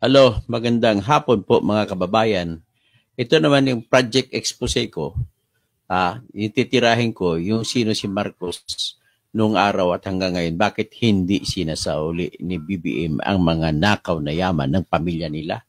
Hello, magandang hapon po mga kababayan. Ito naman yung project expose ko. Ititirahin ko yung sino si Marcos nung araw at hanggang ngayon. Bakit hindi sinasauli ni BBM ang mga nakaw na yaman ng pamilya nila?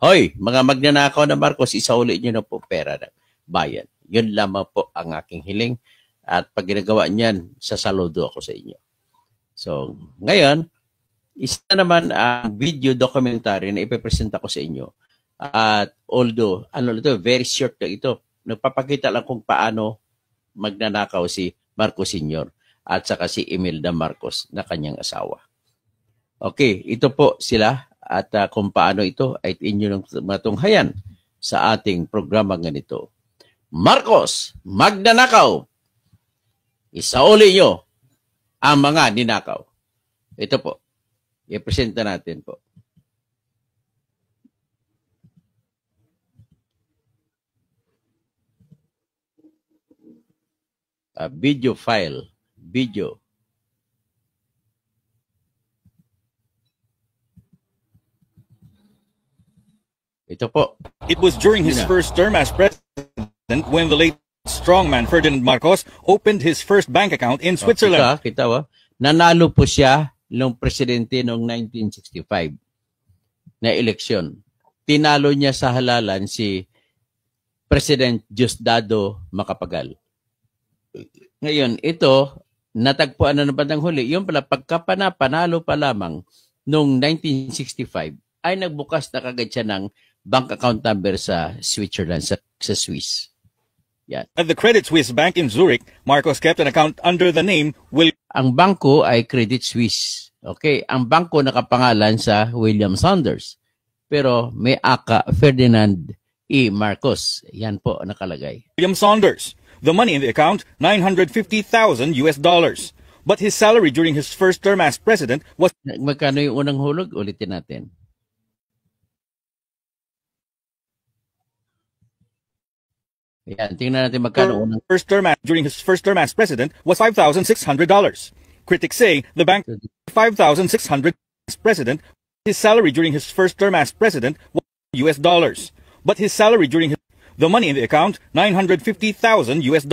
Hoy, mga magnanakaw na Marcos, isauli nyo na po pera ng bayan. Yun lamang po ang aking hiling. At pag ginagawa niyan, sasaludo ako sa inyo. So, ngayon, isa naman ang video documentary na ipipresenta ko sa inyo. At although, very short na ito. Nagpapakita lang kung paano magnanakaw si Marcos Sr. at saka si Imelda Marcos na kanyang asawa. Okay, ito po sila at kung paano ito ay inyo nang matunghayan sa ating programa ganito. Marcos, magnanakaw! Isauli nyo ang mga ninakaw. Ito po. I-presenta natin po. Video file. Video. Ito po. It was during his first term as president when the late strongman Ferdinand Marcos opened his first bank account in Switzerland. Kita, nanalo po siya nung presidente noong 1965 na eleksyon. Tinalo niya sa halalan si President Diosdado Macapagal. Ngayon, ito, natagpuan na ng bandang huli. Yung pala, panalo pa lamang noong 1965, ay nagbukas na kagad siya ng bank account number sa Switzerland, sa Swiss. Yan. At the Credit Suisse Bank in Zurich, Marcos kept an account under the name Ang bangko ay Credit Suisse. Okay, ang bangko nakapangalan sa William Saunders. Pero may aka Ferdinand E. Marcos. Yan po nakalagay. William Saunders. The money in the account, $950,000 US. But his salary during his first term as president was... Magkano yung unang hulog? Ulitin natin. Yan, tingnan natin magkano unang... During his first term as president was $5,600. Critics say the bank $5,600 as president. His salary during his first term as president was US dollars. But his salary during the money in the account $950,000 US.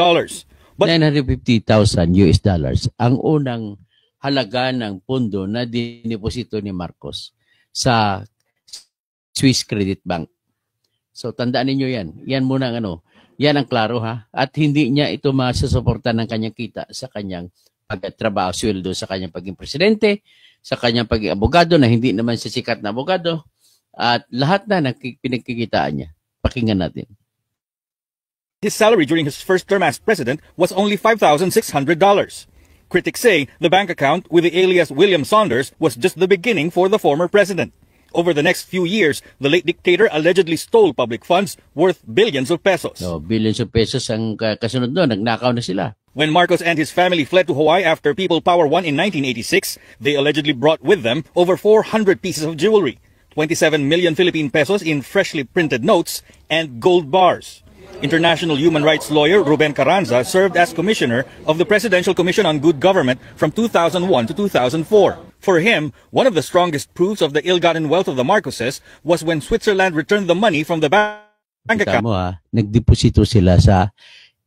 But $950,000 US dollars ang unang halaga ng pondo na diniposito ni Marcos sa Swiss Credit Bank. So tandaan niyo yan. Yan muna ang yan ang klaro ha. At hindi niya ito masusuporta ng kanyang kita sa kanyang pagtrabaho, sweldo sa kanyang pagiging presidente, sa kanyang pagiging abogado na hindi naman siya sikat na abogado, at lahat na pinagkikitaan niya. Pakinggan natin. His salary during his first term as president was only $5,600. Critics say the bank account with the alias William Saunders was just the beginning for the former president. Over the next few years, the late dictator allegedly stole public funds worth billions of pesos. So, billions of pesos ang kasunod doon. Nagnakaw na sila. When Marcos and his family fled to Hawaii after People Power won in 1986, they allegedly brought with them over 400 pieces of jewelry, 27 million Philippine pesos in freshly printed notes, and gold bars. International human rights lawyer Ruben Carranza served as commissioner of the Presidential Commission on Good Government from 2001 to 2004. For him, one of the strongest proofs of the ill-gotten wealth of the Marcoses was when Switzerland returned the money from the bank account. Kita mo nagdeposito sila sa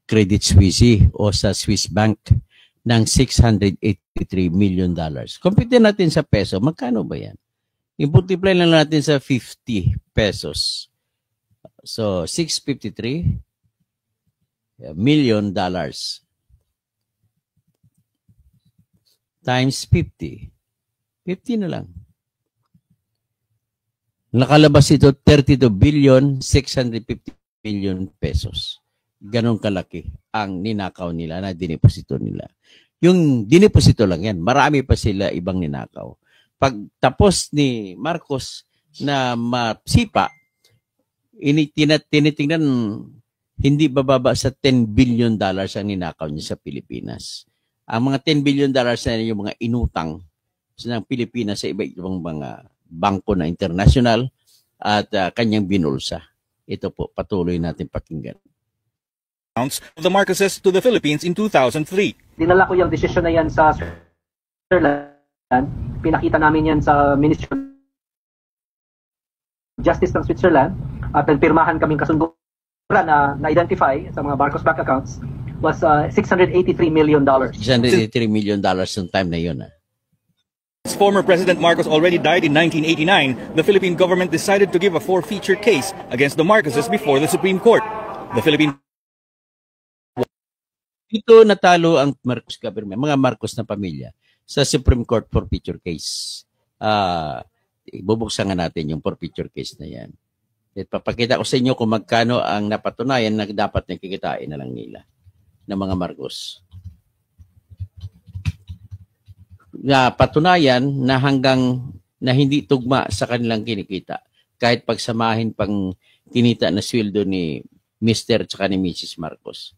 Credit Suisse o sa Swiss Bank ng $683 million. Compute natin sa peso, magkano ba yan? I-multiply lang natin sa 50 pesos. So, $653 million times 50. 50 na lang. Nakalabas ito 32 billion 650 million pesos. Ganon kalaki ang ninakaw nila na dineposito nila. Yung dineposito lang yan. Marami pa sila ibang ninakaw. Pag tapos ni Marcos na masipa, tinitingnan hindi bababa sa $10 billion ang ninakaw niya sa Pilipinas. Ang mga $10 billion na yung mga inutang ng Pilipinas sa iba-ibang mga bangko na international at kanyang binulsa. Ito po, patuloy natin pakinggan. Of the Marcoses to the Philippines in 2003. Dinala ko yung desisyon na yan sa Switzerland. Pinakita namin yan sa Ministry Justice ng Switzerland at nagpirmahan kaming kasunduan na na-identify sa mga Marcos bank accounts was $683 million. $683 million noong time na yun. As former President Marcos already died in 1989, the Philippine government decided to give a four-feature case against the Marcoses before the Supreme Court. The Philippine Ito natalo ang Marcos government, mga Marcos na pamilya sa Supreme Court forfeiture case. Bubuksan nga natin yung forfeiture case na yan. At papakita ko sa inyo kung magkano ang napatunayan na dapat nakikitain na lang nila ng mga Marcos. Na patunayan na hanggang na hindi tugma sa kanilang kinikita. Kahit pagsamahin pang kinita na sweldo ni Mr. at ni Mrs. Marcos.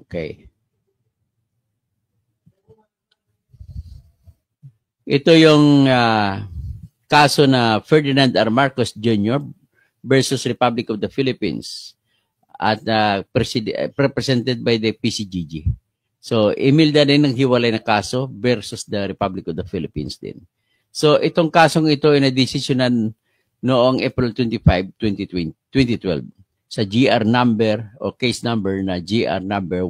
Okay. Ito yung kaso na Ferdinand R. Marcos Jr. versus Republic of the Philippines at represented by the PCGG. So, Emilda din ang hiwalay na kaso versus the Republic of the Philippines din. So, itong kasong ito ay na-desisyonan noong April 25, 2012 sa GR number o case number na GR number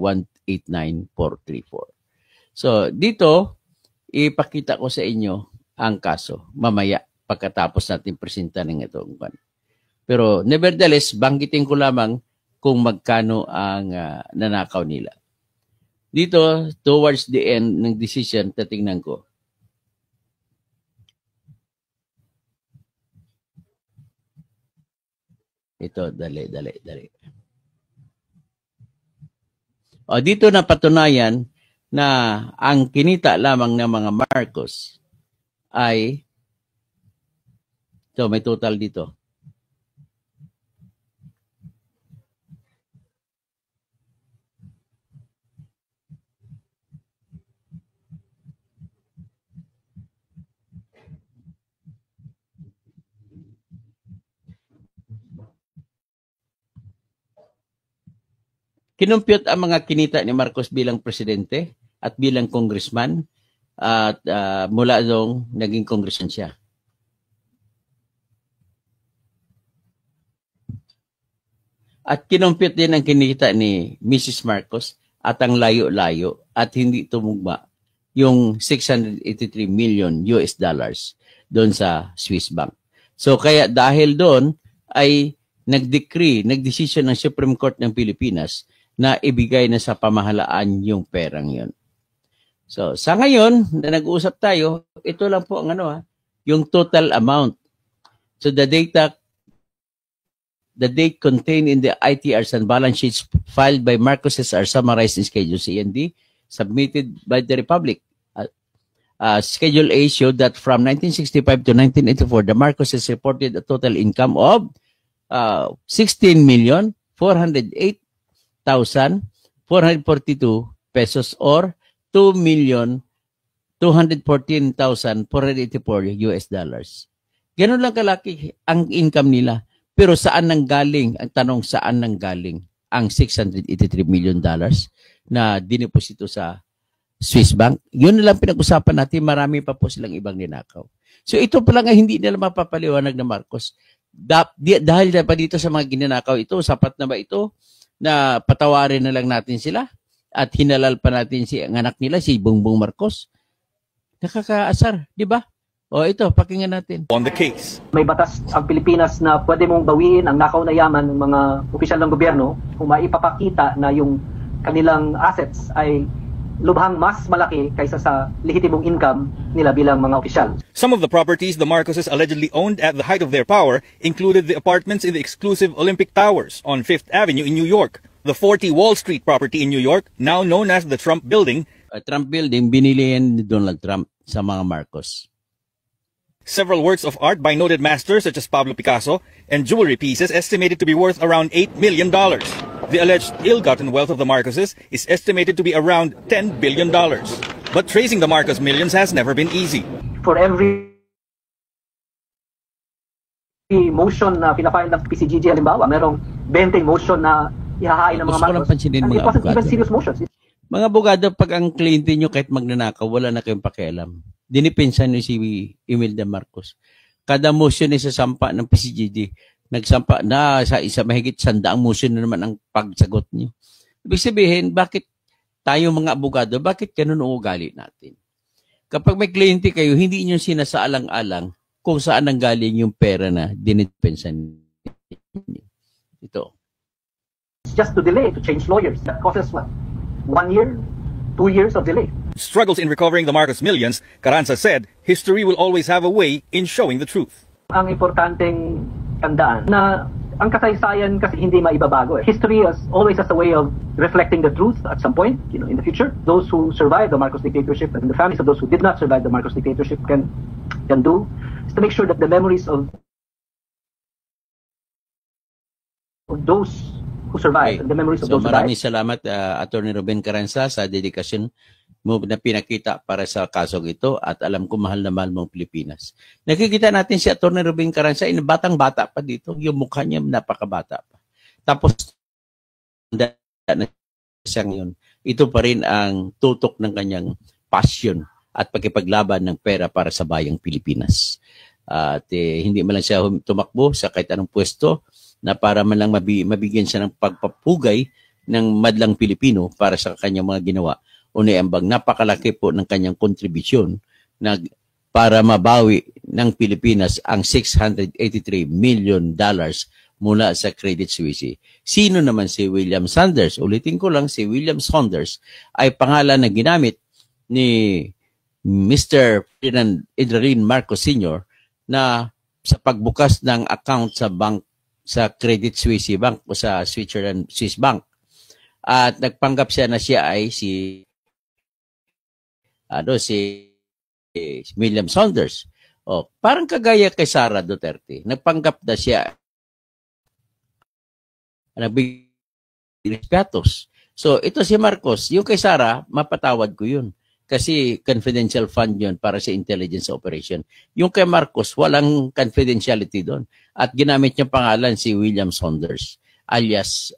189434. So, dito, ipakita ko sa inyo ang kaso mamaya pagkatapos natin presenta ng itong kan. Pero nevertheless, banggitin ko lamang kung magkano ang nanakaw nila. Dito, towards the end ng decision, tatingnan ko. Ito, dali. O, dito na patunayan na ang kinita lamang ng mga Marcos ay ito, may total dito. Kinumpyut ang mga kinita ni Marcos bilang presidente at bilang congressman at mula doon naging congressman siya. At kinumpyut din ang kinita ni Mrs. Marcos at ang layo-layo at hindi tumugma yung $683 million doon sa Swiss Bank. So kaya dahil doon ay nagdesisyon ng Supreme Court ng Pilipinas na ibigay na sa pamahalaan yung perang yun. So, sa ngayon, na nag-uusap tayo, ito lang po ang yung total amount. So, the date contained in the ITRs and balance sheets filed by Marcoses are summarized in Schedule C and D, submitted by the Republic. Schedule A showed that from 1965 to 1984, the Marcoses reported a total income of 16,408,442 pesos or $2,214,484. Ganun lang kalaki ang income nila. Pero saan nanggaling? Ang tanong, saan nanggaling ang $683 million na dineposito sa Swiss Bank? Yun na lang pinag-usapan natin. Marami pa po silang ibang ninakaw. So ito pa lang hindi nila mapapaliwanag na Marcos. Dahil pa dito sa mga ginanakaw ito, sapat na ba ito na patawarin na lang natin sila at hinalal pa natin ang anak nila, si Bongbong Marcos? Nakakaasar, di ba? O ito, pakinggan natin. On the case. May batas ang Pilipinas na pwede mong bawiin ang nakaw na yaman ng mga opisyal ng gobyerno kung maipapakita na yung kanilang assets ay lubhang mas malaki kaysa sa lehitimong income nila bilang mga opisyal. Some of the properties the Marcoses allegedly owned at the height of their power included the apartments in the exclusive Olympic Towers on Fifth Avenue in New York, the 40 Wall Street property in New York, now known as the Trump Building. Trump Building, binili yan ni Donald Trump sa mga Marcos. Several works of art by noted masters such as Pablo Picasso and jewelry pieces estimated to be worth around $8 million. The alleged ill-gotten wealth of the Marcoses is estimated to be around $10 billion. But tracing the Marcos millions has never been easy. For every motion na pinafile ng PCGG, halimbawa, merong 20 motion na ihahain ng mga Marcos. And it wasn't even serious motions. Mga abogado, pag ang kliyente nyo kahit magnanakaw, wala na kayong pakialam. dinipensa ni si Imelda Marcos. Kada motion na sasampa ng PCGD, nagsampa na sa isa mahigit 100 motion na naman ang pagsagot niyo. Ibig sabihin, bakit tayo mga abogado, bakit ganun ang ugali natin? Kapag may kliyente kayo, hindi niyo sinasaalang-alang kung saan nanggaling yung pera na dinipensa niyo. Ito. It's just to delay, to change lawyers. That causes what? 1 year, 2 years of delay. Struggles in recovering the Marcos millions, Carranza said history will always have a way in showing the truth. Ang importanteng tandaan na ang kasaysayan kasi hindi maibabago. History always has a way of reflecting the truth at some point, in the future. Those who survived the Marcos dictatorship and the families of those who did not survive the Marcos dictatorship can do is to make sure that the memories of those who survived, the memories of those who died. Maraming salamat, Attorney Ruben Carranza, sa dedikasyon mo na pinakita para sa kasong ito at alam ko mahal na mahal mong Pilipinas. Nakikita natin si Attorney Ruben Carranza, batang-bata pa dito. Yung mukha niya napakabata pa. Tapos, na siya ngayon. Ito pa rin ang tutok ng kanyang passion at pagkipaglaban ng pera para sa bayang Pilipinas. At hindi man lang siya tumakbo sa kahit anong pwesto na para man lang mabigyan siya ng pagpapugay ng madlang Pilipino para sa kanyang mga ginawa. Uniambang napakalaki po ng kanyang kontribusyon na para mabawi ng Pilipinas ang $683 million mula sa Credit Suisse. Sino naman si William Saunders? Ulitin ko lang, si William Saunders ay pangalan na ginamit ni Mr. Ferdinand Edwin Marcos Sr. na sa pagbukas ng account sa bank, sa Credit Suisse Bank o sa Swiss Bank. At nagpanggap siya na siya ay si William Saunders. Parang kagaya kay Sara Duterte. Nagpanggap na siya nagbigatos. So, ito si Marcos. Yung kay Sara, mapatawad ko yun. Kasi confidential fund yun para sa intelligence operation. Yung kay Marcos, walang confidentiality doon. At ginamit niyang pangalan si William Saunders, alias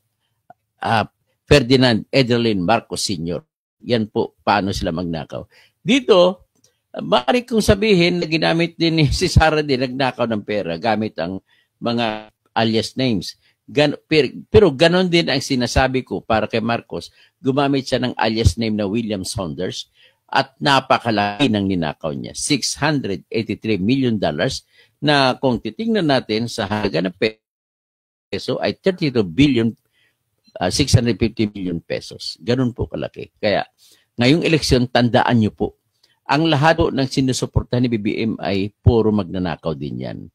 Ferdinand Edelin Marcos Sr. Yan po, paano sila magnakaw. Dito, maaari kong sabihin na ginamit din si Sara din, nagnakaw ng pera gamit ang mga alias names. Pero ganon din ang sinasabi ko para kay Marcos, gumamit siya ng alias name na William Saunders at napakalaki ng ninakaw niya. $683 million na kung titingnan natin sa halaga ng peso ay 32 billion 650 million pesos. Ganun po kalaki. Kaya ngayong eleksyon, tandaan nyo po, ang lahat po ng sinusuportahan ni BBM ay puro magnanakaw din yan.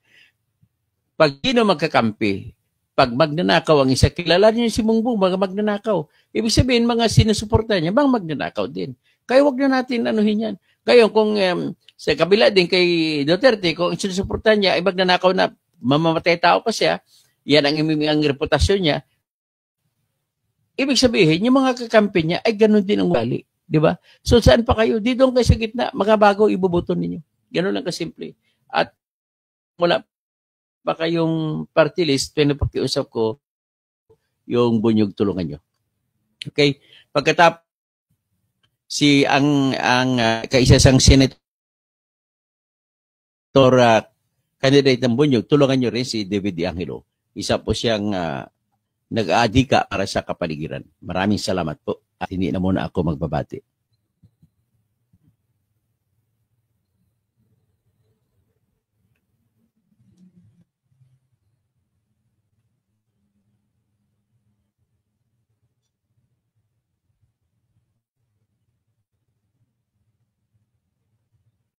Pag sino magkakampi, pag magnanakaw ang isa, kilala niyo si Bongbong, mga magnanakaw. Ibig sabihin, mga sinusuportahan niya, mga magnanakaw din. Kaya wag na natin anuhin yan. Kaya kung sa kabila din kay Duterte, kung sinusuportahan niya ay magnanakaw na mamamatay tao pa siya, yan ang reputasyon niya, ibig sabihin, yung mga kakampi niya ay ganun din ang ugali. Di ba? So, saan pa kayo? Dito kayo sa gitna, mga bago ibubuto ninyo. Ganun lang kasimple. At wala pa kayong party list, pinapakiusap ko yung bunyog tulungan nyo. Okay? Pagkatapos, kaisa-sang senator candidate ng bunyog, tulungan nyo rin si David De Angelo. Isa po siyang nag-aadika para sa kapaligiran. Maraming salamat po at hindi na muna ako magbabati.